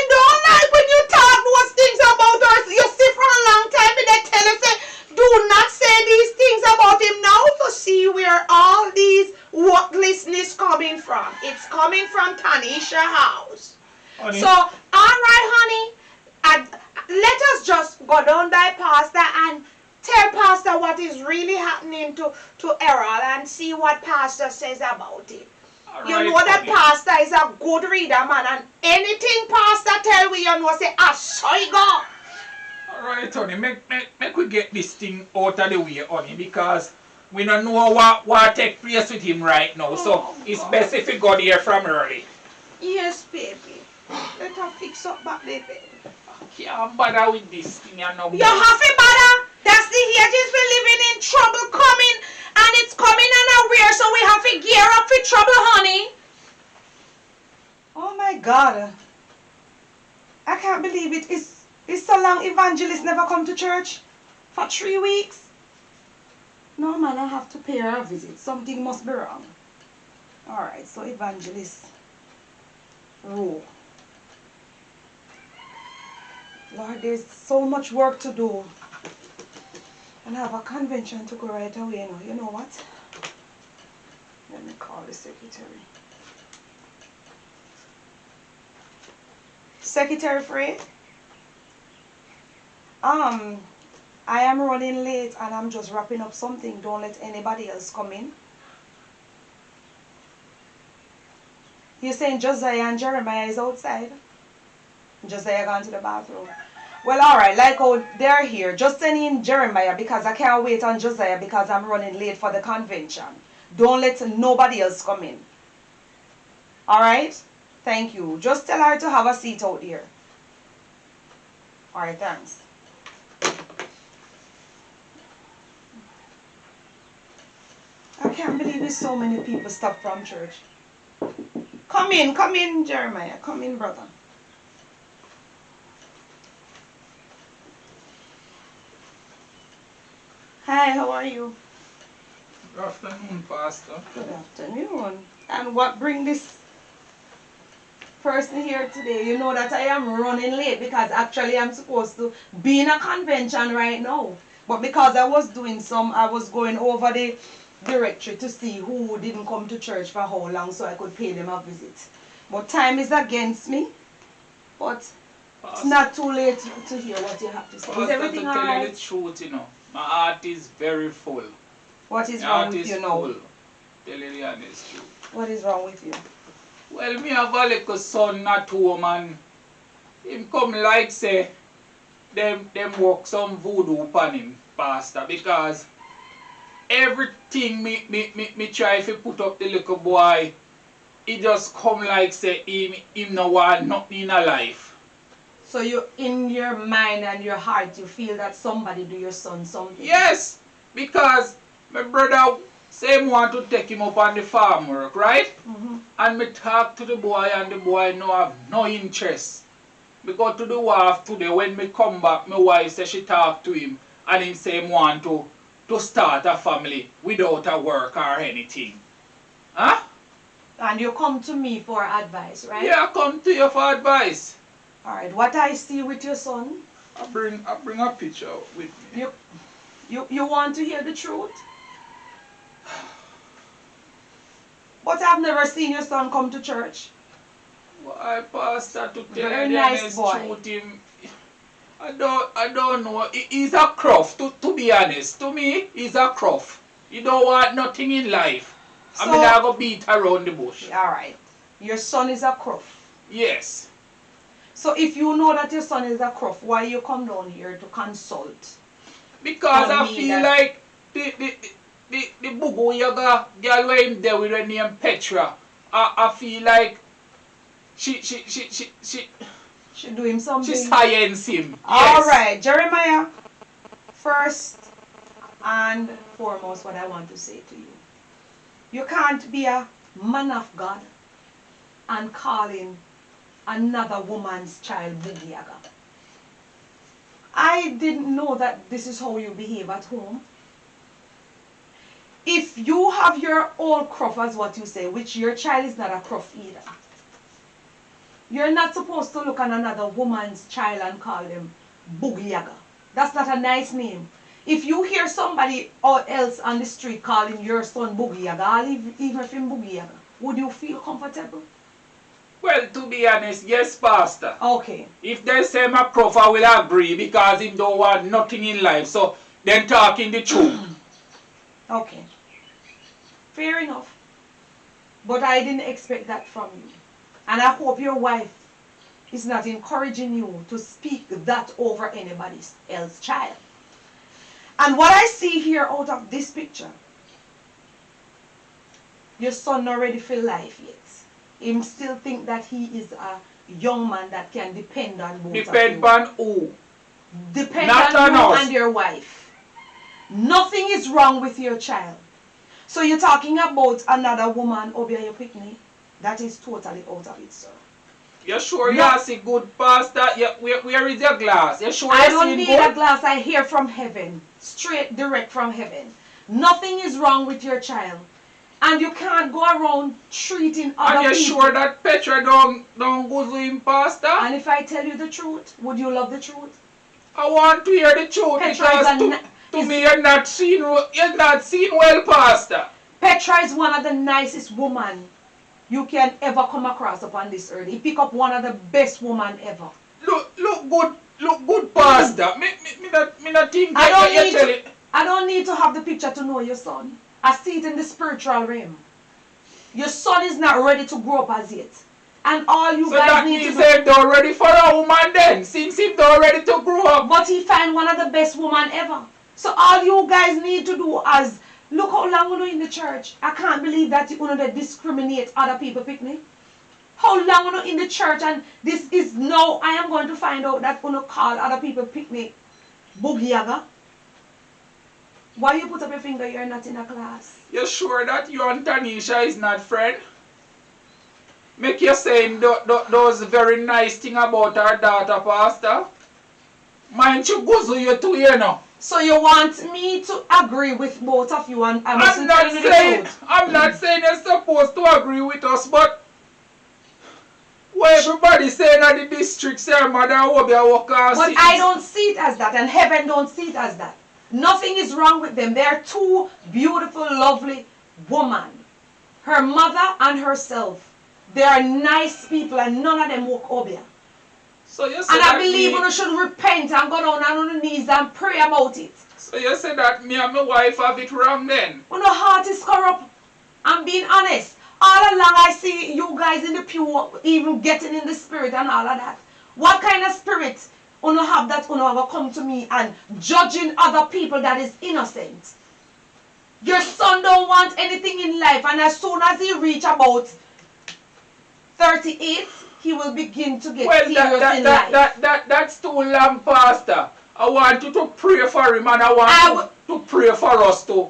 don't like when you talk those things about us. You see for a long time, me they tell you say, do not say these things about him now to see where all these worthlessness coming from. It's coming from Tanisha house. Honey. So, all right, honey. Let us just go down by pastor and tell pastor what is really happening to Errol and see what pastor says about it. All You right, know that honey. pastor is a good reader, man, and anything pastor tell we, you know, say, I saw you go. Alright, honey, make we get this thing out of the way, honey, because we don't know what take place with him right now. So it's best if we go there from early. Yes, baby. Let her fix up back there, baby. Can't bother with this thing and no You have to bother. That's the ages we're living in. Trouble coming, and it's coming unaware, so we have to gear up for trouble, honey. Oh my God. I can't believe it. It's so long evangelist never come to church. For 3 weeks. No man, I have to pay her a visit. Something must be wrong. Alright, so evangelist. Oh. Lord, there's so much work to do. And I have a convention to go right away now. You know what? Let me call the secretary. Secretary Frey? I am running late and I'm just wrapping up something. Don't let anybody else come in. You're saying Josiah and Jeremiah is outside? Josiah gone to the bathroom. Well, alright, like how they're here. Just send in Jeremiah because I can't wait on Josiah because I'm running late for the convention. Don't let nobody else come in. Alright? Thank you. Just tell her to have a seat out here. Alright, thanks. I can't believe there's so many people stopped from church. Come in, Jeremiah. Come in, brother. Hi, how are you? Good afternoon, Pastor. Good afternoon. And what bring this person here today? You know that I am running late because actually I'm supposed to be in a convention right now. But because I was going over the directory to see who didn't come to church for how long so I could pay them a visit. But time is against me. But it's not too late to hear what you have to say. Is everything to tell you alright? the truth, you know, my heart is very full. What is wrong with you now? Tell you the honest truth. What is wrong with you? Well, me have a little son at home and him come like say them work some voodoo upon him, Pastor, because everything me try to put up the little boy, he just come like say him no want nothing in a life. So you, in your mind and your heart, you feel that somebody do your son something? Yes, because my brother say him want to take him up on the farm work, right? And me talk to the boy and the boy no have no interest. Me go to the wharf today, when me come back, my wife say she talk to him and him say him want to start a family without a work or anything. Huh? And you come to me for advice, right? Yeah, I come to you for advice. Alright, what I see with your son, I bring a picture with me. you want to hear the truth? But I've never seen your son come to church. Why, Pastor, to tell Very you the nice honest boy. truth, him, I don't know. He's a croft, to be honest. To me, he's a croft. He don't want nothing in life. I So- mean, I go beat around the bush. Alright, your son is a crook. Yes. So if you know that your son is a crook, why you come down here to consult? Because Tell I me feel that- like the bugu yaga girl where him there with her name Petra. I feel like she Should do him something. science him. Yes. Alright, Jeremiah, first and foremost what I want to say to you. You can't be a man of God and calling another woman's child Boogie Yaga. I didn't know that this is how you behave at home. If you have your old cruff as what you say, which your child is not a cruff either, you're not supposed to look at another woman's child and call them Boogie Yaga. That's not a nice name. If you hear somebody else on the street calling your son Boogie Yaga, or even if him Boogie Yaga, would you feel comfortable? Well, to be honest, yes, Pastor. Okay. If they say my prof, I will agree because he don't want nothing in life. So then talking the truth. Okay. Fair enough. But I didn't expect that from you. And I hope your wife is not encouraging you to speak that over anybody else's child. And what I see here out of this picture, your son not ready for life yet. Him still think that he is a young man that can depend on both Depend of you. on who? Depend Not on you on us. and your wife. Nothing is wrong with your child. So you're talking about another woman over your picnic? That is totally out of it, sir. You sure No. you see good, Pastor? Where is your glass? You sure I you don't see need good? a glass. I hear from heaven. Straight, direct from heaven. Nothing is wrong with your child. And you can't go around treating other And you're people. sure that Petra don't go to him, Pastor? And if I tell you the truth, would you love the truth? I want to hear the truth Petra because to me you're not seen well, Pastor. Petra is one of the nicest women you can ever come across upon this earth. He pick up one of the best women ever. Look good, Pastor. Me not think that you tell it. I don't need to have the picture to know your son. I see it in the spiritual realm. Your son is not ready to grow up as yet. And all you So guys that need to means do. they're not ready for a woman then, since he's not ready to grow up. But he find one of the best women ever. So all you guys need to do is look how long you know in the church. I can't believe that you know discriminate other people picnic. How long you know in the church, and this is now I am going to find out that you know call other people picnic boogie yaga. Why you put up your finger? You're not in a class. You're sure that you and Tanisha is not friend? Make you saying those very nice thing about her daughter, Pastor. Mind you guzzle you too, you know. So you want me to agree with both of you, and I mustn't tell you the truth? I'm not saying you're supposed to agree with us, but what everybody saying at the district, say mother will be a worker. But I don't see it as that, and heaven don't see it as that. Nothing is wrong with them. They are two beautiful, lovely women. Her mother and herself. They are nice people, and none of them walk obia. So you say And that I believe me, you should repent and go down on the knees and pray about it. So you say that me and my wife have it wrong then? When your heart is corrupt, I'm being honest. All along I see you guys in the pew even getting in the spirit and all of that. What kind of spirit you have that you ever come to me and judging other people that is innocent? Your son don't want anything in life, and as soon as he reach about 38, he will begin to get serious in life. That's too long, Pastor. I want you to pray for him, and I want you to pray for us too.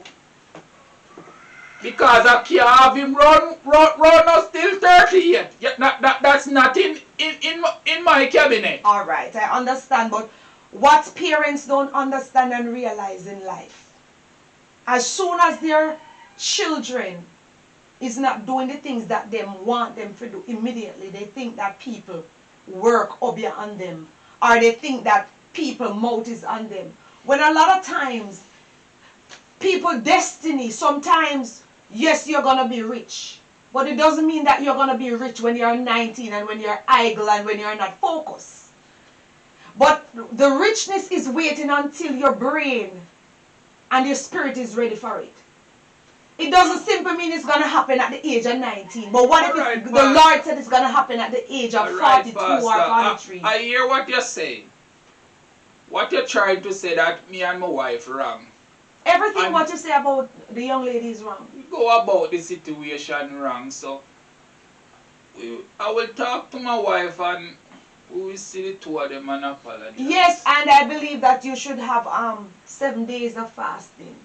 Because I can't have him run us till 38. That's not in my cabinet. Alright, I understand, but what parents don't understand and realize in life, as soon as their children is not doing the things that they want them to do immediately, they think that people work obia on them, or they think that people mouth is on them. When a lot of times, people destiny, sometimes, yes, you're going to be rich. But it doesn't mean that you're going to be rich when you're 19 and when you're idle and when you're not focused. But the richness is waiting until your brain and your spirit is ready for it. It doesn't simply mean it's going to happen at the age of 19. But what if the Lord said it's going to happen at the age of 42 or 43? I hear what you're saying. What you're trying to say that me and my wife wrong. Everything what you say about the young lady is wrong. We go about the situation wrong, so I will talk to my wife and we will see the two of them and apologize. Yes, and I believe that you should have 7 days of fasting.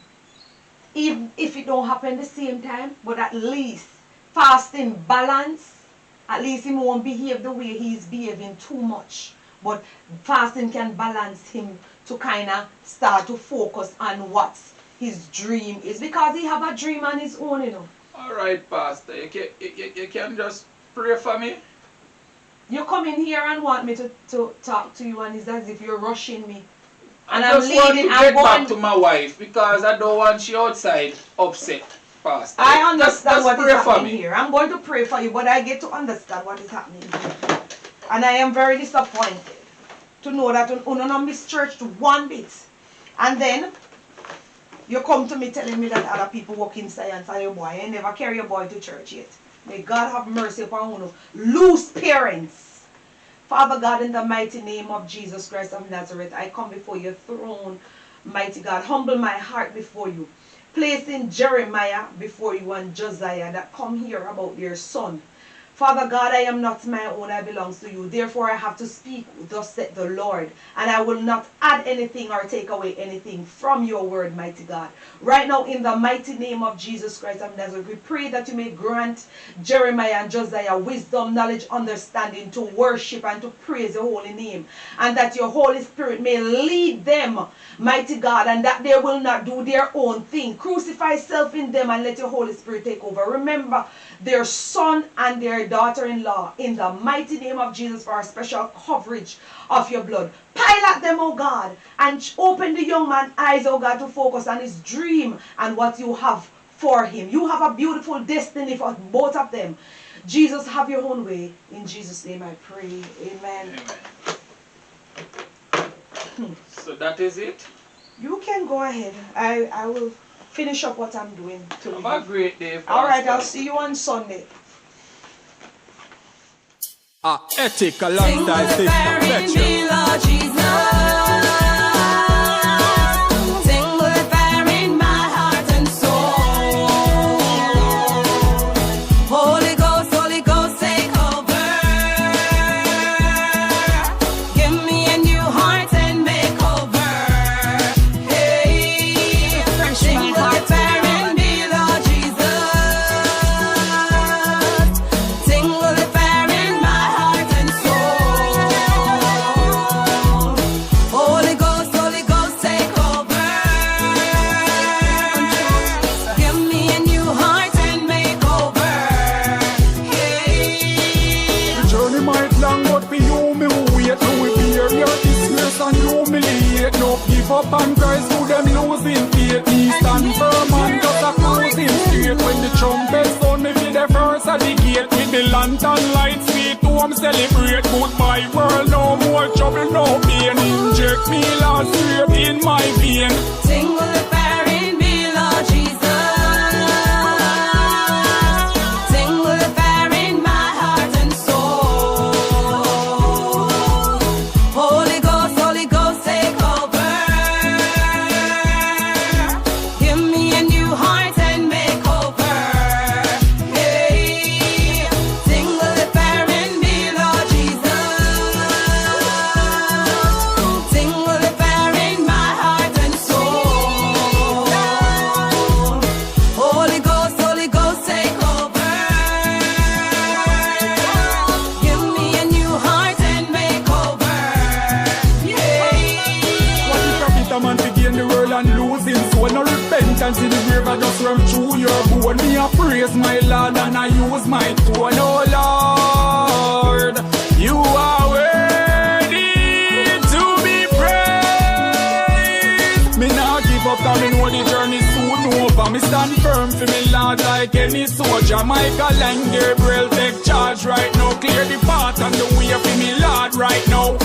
Even if it don't happen the same time, but at least fasting balance, at least he won't behave the way he's behaving too much. But fasting can balance him to kind of start to focus on what his dream is, because he have a dream on his own, you know. Alright, Pastor, you can just pray for me. You come in here and want me to talk to you, and it's as if you're rushing me. And I just want to get back to my wife because I don't want she outside upset, Pastor. I understand what is happening me here. I'm going to pray for you, but I get to understand what is happening here. And I am very disappointed to know that you not mischurched one bit. And then you come to me telling me that other people walk in science and your boy. You never carry your boy to church yet. May God have mercy upon you. Loose parents. Father God, in the mighty name of Jesus Christ of Nazareth, I come before your throne, mighty God. Humble my heart before you. Placing Jeremiah before you and Josiah that come here about their son. Father God, I am not my own, I belong to you. Therefore, I have to speak, thus said the Lord. And I will not add anything or take away anything from your word, mighty God. Right now, in the mighty name of Jesus Christ of Nazareth, we pray that you may grant Jeremiah and Josiah wisdom, knowledge, understanding to worship and to praise your holy name. And that your Holy Spirit may lead them, mighty God, and that they will not do their own thing. Crucify self in them and let your Holy Spirit take over. Remember their son and their daughter-in-law in the mighty name of Jesus for a special coverage of your blood. Pilot them, oh God, and open the young man's eyes, oh God, to focus on his dream and what you have for him. You have a beautiful destiny for both of them. Jesus, have your own way. In Jesus' name I pray. Amen. So that is it. You can go ahead. I will finish up what I'm doing. Have a great day. Alright, I'll see you on Sunday. Ethic alongside Sister Petra. Up and Christ who them losing faith. Me stand firm and just a cruising straight. When the trumpet sound, me be the first at the gate. With the lantern lights, sweet home celebrate. Goodbye world, no more trouble, no pain. Inject me last straight in my vein. Sing with the fire in me, Lord Jesus. Sing with the fire in my heart and soul. Holy Ghost, take over. And see the grave I just run through your bone. Me a praise my Lord and I use my tone. Oh Lord, you are worthy to be praised. Me not give up, cause me know the journey soon over. Me stand firm for me Lord like any soldier. Michael and Gabriel take charge right now. Clear the path and the way for me Lord right now.